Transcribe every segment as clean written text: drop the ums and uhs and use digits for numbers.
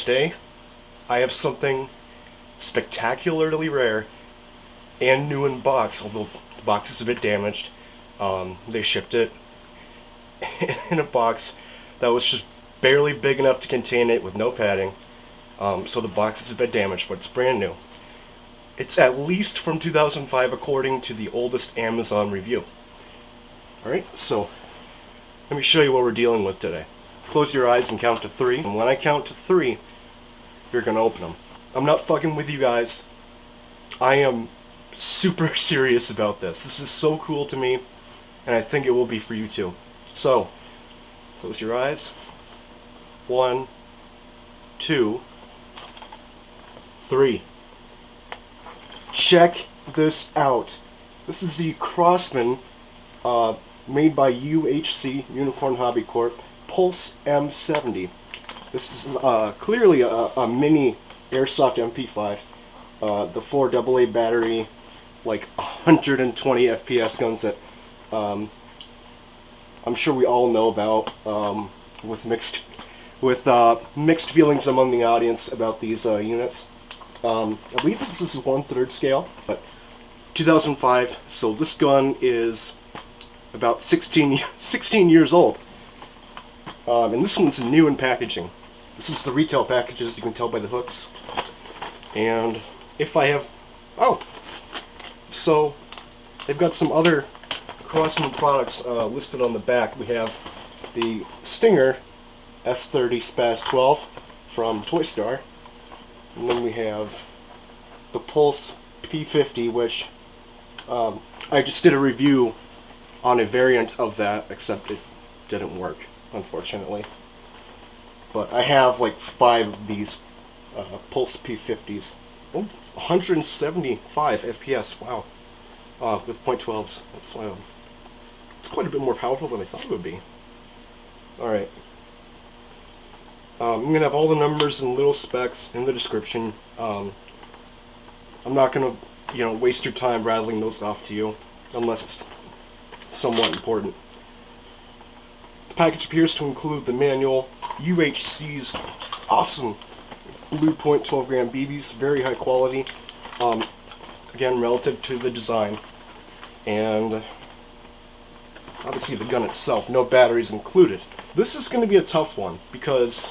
today I have something spectacularly rare and new in box, although the box is a bit damaged. They shipped it in a box that was just barely big enough to contain it with no padding. So the box is a bit damaged, but it's brand new. It's at least from 2005 according to the oldest Amazon review. Alright, so let me show you what we're dealing with today. Close your eyes and count to 3, and when I count to 3, you're gonna open them. I'm not fucking with you guys. I am super serious about this. This is so cool to me, and I think it will be for you too. So, close your eyes. 1, 2, 3. Check this out. This is the Crosman, made by UHC, Unicorn Hobby Corp, Pulse M70. This is clearly a mini airsoft MP5. The 4 AA battery, like 120 FPS guns that I'm sure we all know about, with mixed feelings among the audience about these units. I believe this is 1/3 scale, but 2005. So this gun is about 16 years old, and this one's new in packaging. This is the retail packages, you can tell by the hooks. And if I have, so they've got some other Crosman products listed on the back. We have the Stinger S30 Spaz 12 from Toy Star, and then we have the Pulse P50, which I just did a review on a variant of that, except it didn't work, unfortunately. But I have like 5 of these Pulse P50s. Oh, 175 FPS, wow. With .12s. That's it's quite a bit more powerful than I thought it would be. Alright. I'm going to have all the numbers and little specs in the description. I'm not going to, waste your time rattling those off to you, unless it's somewhat important. The package appears to include the manual, UHC's awesome blue point 12 gram BBs, very high quality, again relative to the design, and obviously the gun itself, no batteries included. This is going to be a tough one because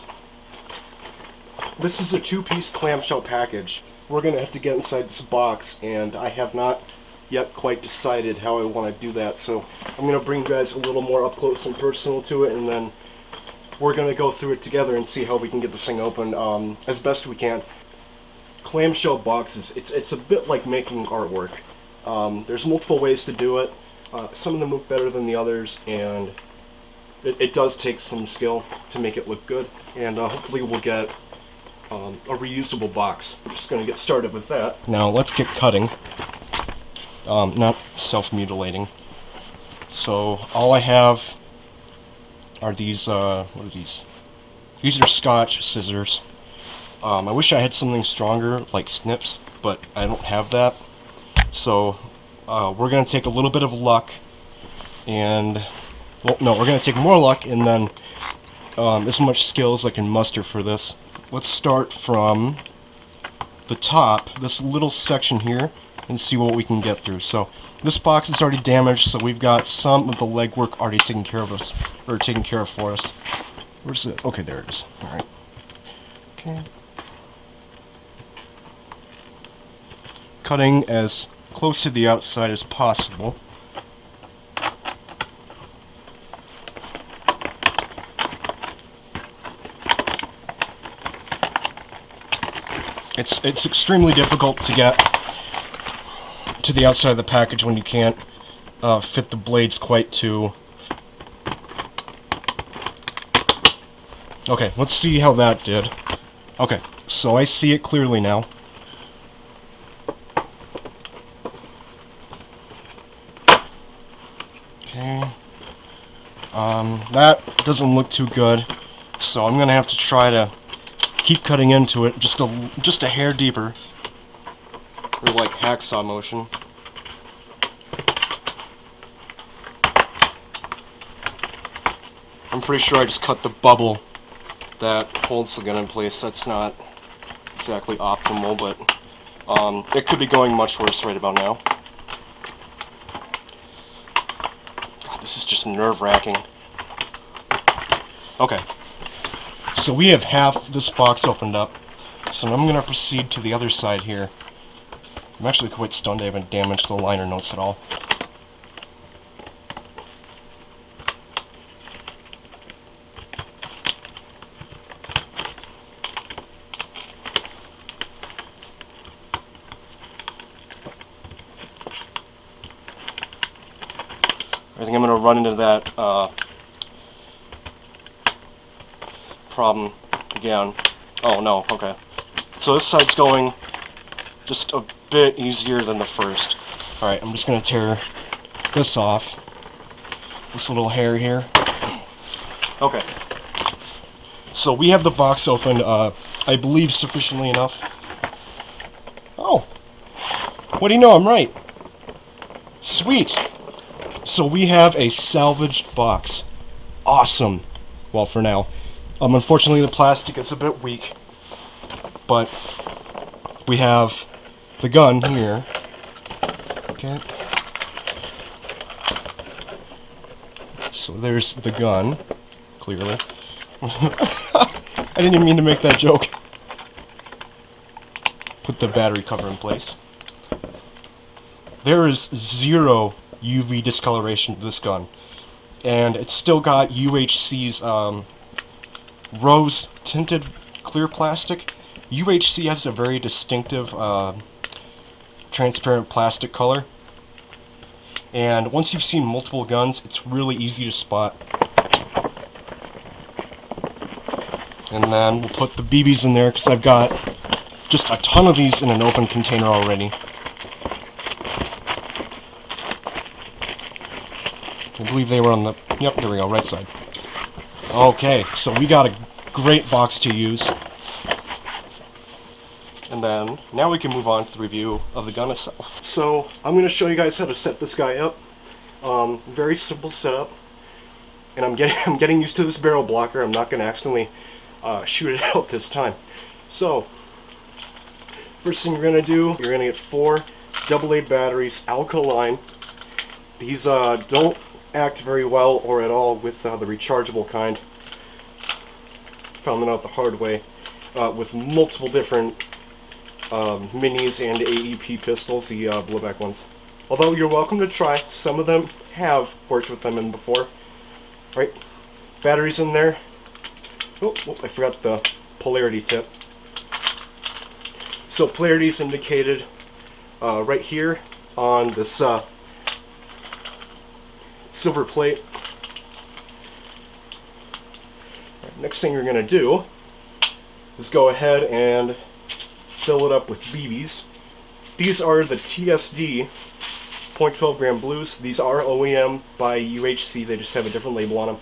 this is a 2-piece clamshell package. We're going to have to get inside this box, and I have not yet quite decided how I want to do that, so I'm going to bring you guys a little more up close and personal to it, and then we're going to go through it together and see how we can get this thing open as best we can. Clamshell boxes, it's a bit like making artwork. There's multiple ways to do it. Some of them look better than the others, and it does take some skill to make it look good, and hopefully we'll get a reusable box. We're just going to get started with that. Now let's get cutting, not self-mutilating. So all I have are these, what are these? These are Scotch scissors. I wish I had something stronger like snips, but I don't have that. So we're going to take a little bit of luck, and, well, no, we're going to take more luck and then as much skill as I can muster for this. Let's start from the top, this little section here, and see what we can get through. So this box is already damaged, so we've got some of the legwork already taken care of for us. Where's it? Okay, there it is. All right. Okay. Cutting as close to the outside as possible. It's extremely difficult to get to the outside of the package when you can't fit the blades quite to. Okay, let's see how that did. Okay, so I see it clearly now. Okay. That doesn't look too good, so I'm gonna have to try to keep cutting into it just a hair deeper, or like hacksaw motion. I'm pretty sure I just cut the bubble that holds the gun in place. That's not exactly optimal, but it could be going much worse right about now. God, this is just nerve-wracking. Okay, so we have half this box opened up, so I'm going to proceed to the other side here. I'm actually quite stunned I haven't damaged the liner notes at all. I think I'm going to run into that problem again. Oh no, okay. So this side's going just a bit easier than the first. Alright, I'm just going to tear this off. This little hair here. Okay. So we have the box open, I believe sufficiently enough. Oh! What do you know, I'm right. Sweet! So we have a salvaged box. Awesome. Well, for now. Unfortunately, the plastic is a bit weak, but we have the gun here. Okay. So there's the gun, clearly. I didn't even mean to make that joke. Put the battery cover in place. There is zero UV discoloration to this gun, and it's still got UHC's rose tinted clear plastic. UHC has a very distinctive transparent plastic color, and once you've seen multiple guns, it's really easy to spot. And then we'll put the BBs in there because I've got just a ton of these in an open container already. I believe they were on the, yep, there we go, right side. Okay, so we got a great box to use. And then, now we can move on to the review of the gun itself. So, I'm going to show you guys how to set this guy up. Very simple setup. And I'm getting used to this barrel blocker. I'm not going to accidentally shoot it out this time. So, first thing you're going to do, you're going to get 4 AA batteries, alkaline. These don't act very well or at all with the rechargeable kind. Found them out the hard way. With multiple different minis and AEP pistols, the blowback ones. Although you're welcome to try. Some of them have worked with them in before. Right, batteries in there. Oh, I forgot the polarity tip. So polarity is indicated right here on this silver plate. Right, next thing you're going to do is go ahead and fill it up with BBs. These are the TSD 0.12 gram blues. These are OEM by UHC. They just have a different label on them.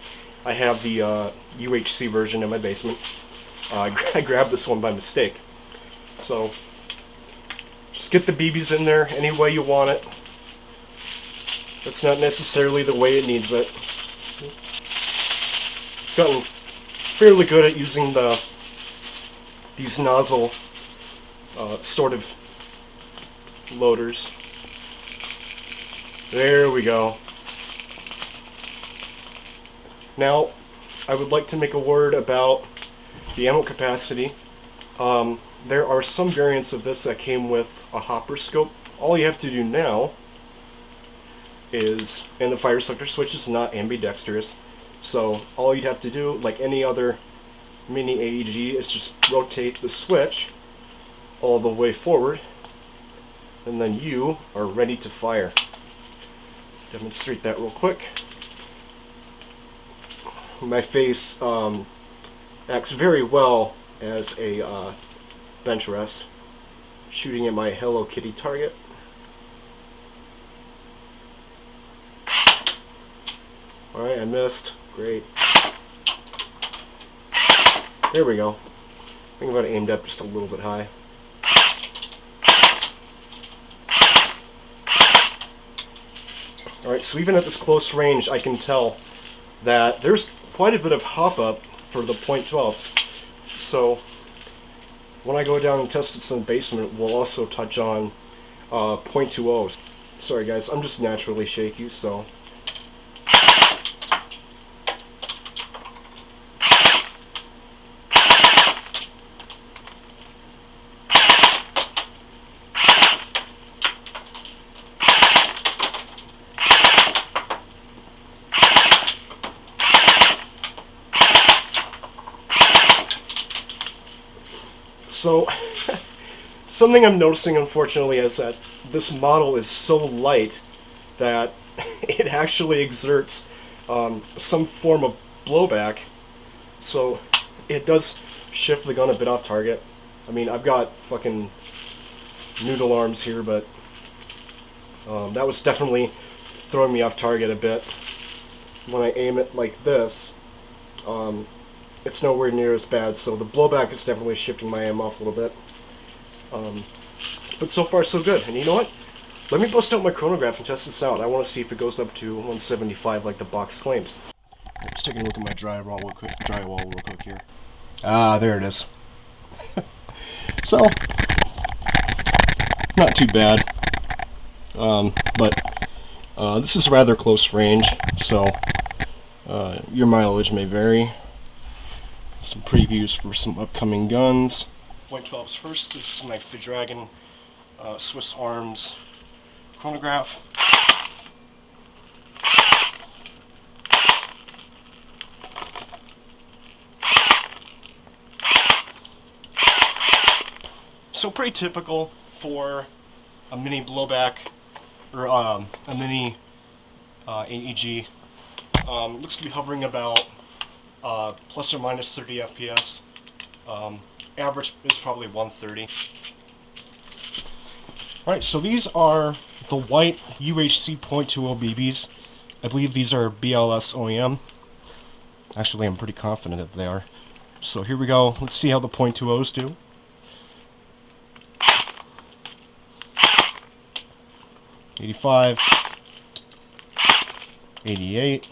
I have the UHC version in my basement. I grabbed this one by mistake. So just get the BBs in there any way you want it. That's not necessarily the way it needs it. Gotten fairly good at using these nozzle sort of loaders. There we go. Now, I would like to make a word about the ammo capacity. There are some variants of this that came with a hopper scope. All you have to do now is, and the fire selector switch is not ambidextrous, so all you'd have to do, like any other mini AEG, is just rotate the switch all the way forward, and then you are ready to fire. Demonstrate that real quick. My face acts very well as a bench rest, shooting at my Hello Kitty target. Alright, I missed. Great. There we go. I think I'm going to aim up just a little bit high. Alright, so even at this close range, I can tell that there's quite a bit of hop up for the .12s. So when I go down and test this in the basement, we'll also touch on .20. Sorry guys, I'm just naturally shaky, so. So, something I'm noticing, unfortunately, is that this model is so light that it actually exerts some form of blowback. So, it does shift the gun a bit off target. I mean, I've got fucking noodle arms here, but that was definitely throwing me off target a bit. When I aim it like this, it's nowhere near as bad, so the blowback is definitely shifting my aim off a little bit. But so far so good. And you know what? Let me bust out my chronograph and test this out. I want to see if it goes up to 175 like the box claims. Let's take a look at my drywall real quick here. Ah, there it is. So, not too bad. But this is rather close range, so your mileage may vary. Some previews for some upcoming guns. .12's first. This is my Dragon Swiss Arms chronograph. So pretty typical for a mini blowback or a mini AEG. Looks to be hovering about plus or minus 30 FPS. Average is probably 130. Alright, so these are the white UHC .20 BBs. I believe these are BLS OEM. Actually, I'm pretty confident that they are. So here we go. Let's see how the .20s do. .85, 88,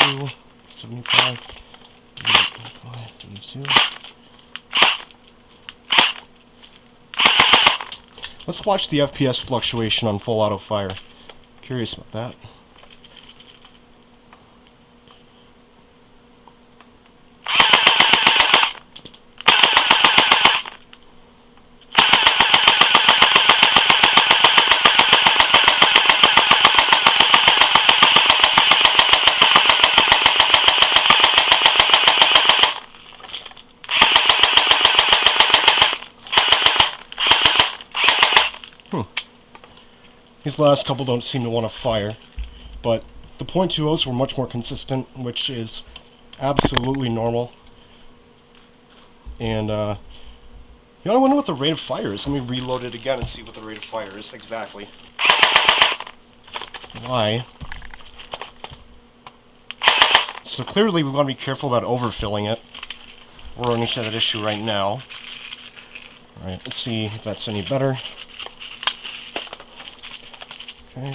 82, 75, 82. Let's watch the FPS fluctuation on full auto fire. Curious about that. These last couple don't seem to want to fire, but the .20s were much more consistent, which is absolutely normal. And, I wonder what the rate of fire is. Let me reload it again and see what the rate of fire is exactly. Why? So clearly we want to be careful about overfilling it. We're running into that issue right now. Alright, let's see if that's any better. Okay.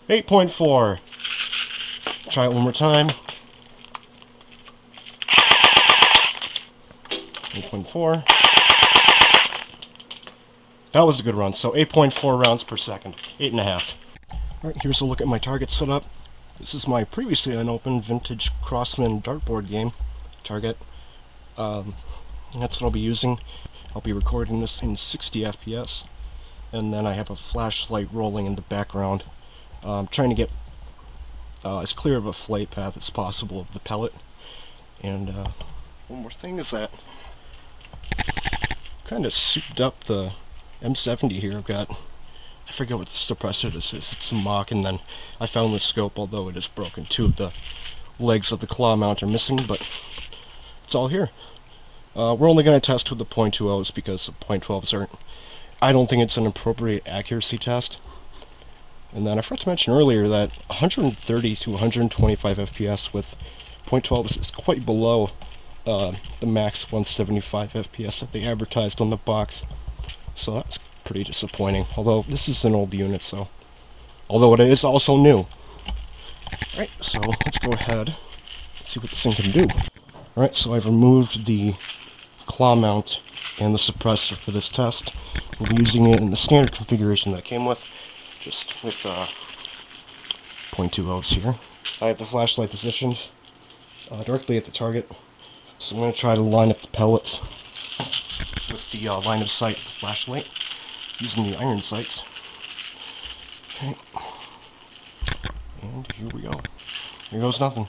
.4. Try it one more time. 8.4. That was a good run. So 8.4 rounds per second. 8.5. Alright, here's a look at my target setup. This is my previously unopened vintage Crosman dartboard game target. That's what I'll be using. I'll be recording this in 60 FPS, and then I have a flashlight rolling in the background. Trying to get as clear of a flight path as possible of the pellet. And one more thing is that kind of souped up the M70 here. I've got, I forget what the suppressor this is. It's a mock, and then I found the scope, although it is broken. Two of the legs of the claw mount are missing, but it's all here. We're only going to test with the .20s because the .12s aren't. I don't think it's an appropriate accuracy test. And then I forgot to mention earlier that 130 to 125 FPS with .12s is quite below the max 175 FPS that they advertised on the box. So that's pretty disappointing. Although this is an old unit, so although it is also new. Alright, so let's go ahead and see what this thing can do. Alright, so I've removed the claw mount and the suppressor for this test. We'll be using it in the standard configuration that it came with, just with .20s here. I have the flashlight positioned directly at the target, so I'm going to try to line up the pellets with the line of sight flashlight using the iron sights. Okay, and here we go. Here goes nothing.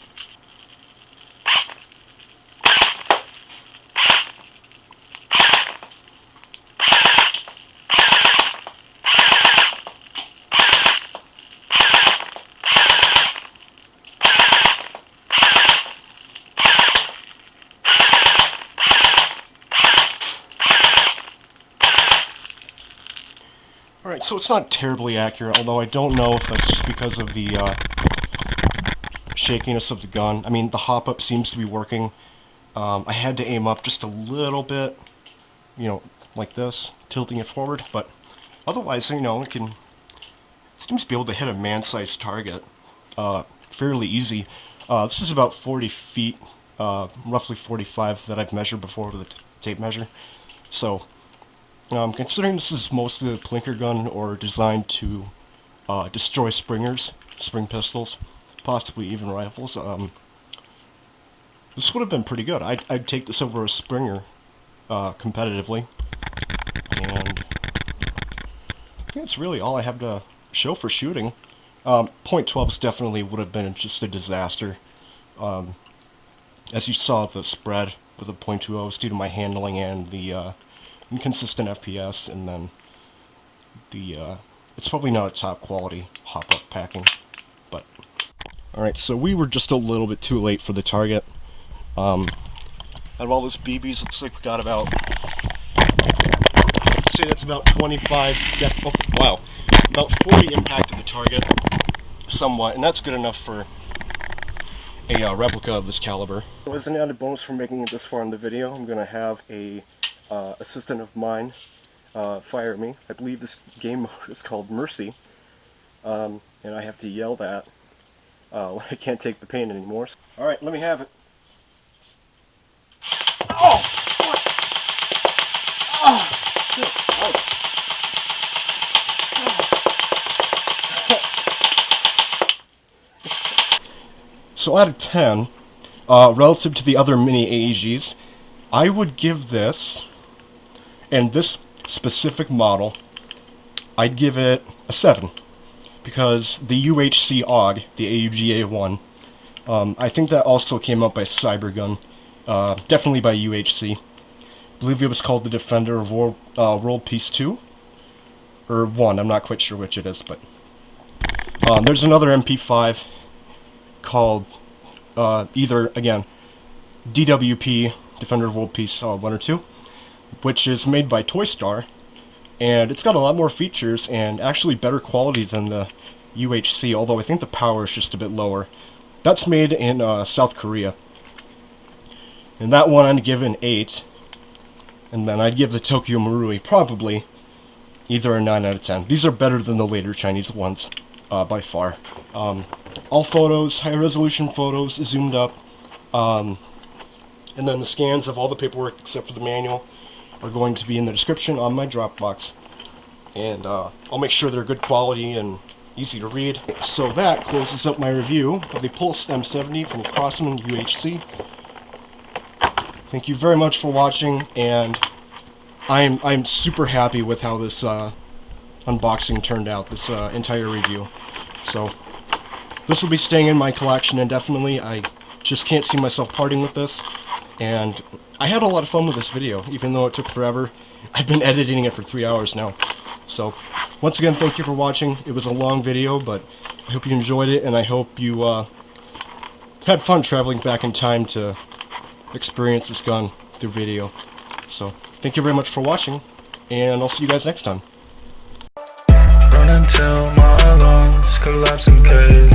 Alright, so it's not terribly accurate, although I don't know if that's just because of the shakiness of the gun. I mean, the hop-up seems to be working. I had to aim up just a little bit, you know, like this, tilting it forward, but otherwise, you know, it seems to be able to hit a man-sized target fairly easy. This is about 40 feet, roughly 45 that I've measured before with a tape measure. So, considering this is mostly a plinker gun or designed to destroy springers, spring pistols, possibly even rifles, this would have been pretty good. I'd take this over a Springer competitively, and I think that's really all I have to show for shooting. .12s definitely would have been just a disaster. As you saw, the spread with the .20s due to my handling and the inconsistent FPS, and then the it's probably not a top quality hop-up packing, but alright, so we were just a little bit too late for the target. Out of all those BBs, looks like we got about, let's say that's about 25, oh, wow, about 40 impacted the target, somewhat, and that's good enough for a replica of this caliber. So as an added bonus for making it this far in the video, I'm going to have a assistant of mine fire me. I believe this game mode is called Mercy, and I have to yell that when I can't take the pain anymore. Alright, let me have it. Oh! Oh! Shit. Oh. So out of 10, relative to the other mini AEGs, I would give this, and this specific model, I'd give it a 7. Because the UHC AUG, the AUG-A1, I think that also came out by Cybergun, definitely by UHC. I believe it was called the Defender of World Peace 2, or 1, I'm not quite sure which it is, but there's another MP5 called either, again, DWP, Defender of World Peace 1 or 2, which is made by Toy Star, and it's got a lot more features and actually better quality than the UHC, although I think the power is just a bit lower. That's made in South Korea. And that one I'd give an 8, and then I'd give the Tokyo Marui probably either a 9 out of 10. These are better than the later Chinese ones, by far. All photos, high resolution photos, zoomed up, and then the scans of all the paperwork except for the manual are going to be in the description on my Dropbox, and I'll make sure they're good quality and easy to read. So that closes up my review of the Pulse M70 from Crosman UHC. Thank you very much for watching, and I'm super happy with how this unboxing turned out, this entire review. So this will be staying in my collection indefinitely. I just can't see myself parting with this, and I had a lot of fun with this video, even though it took forever. I've been editing it for 3 hours now. So, once again, thank you for watching. It was a long video, but I hope you enjoyed it, and I hope you had fun traveling back in time to experience this gun through video. So, thank you very much for watching, and I'll see you guys next time. Run until my lungs collapse and cave.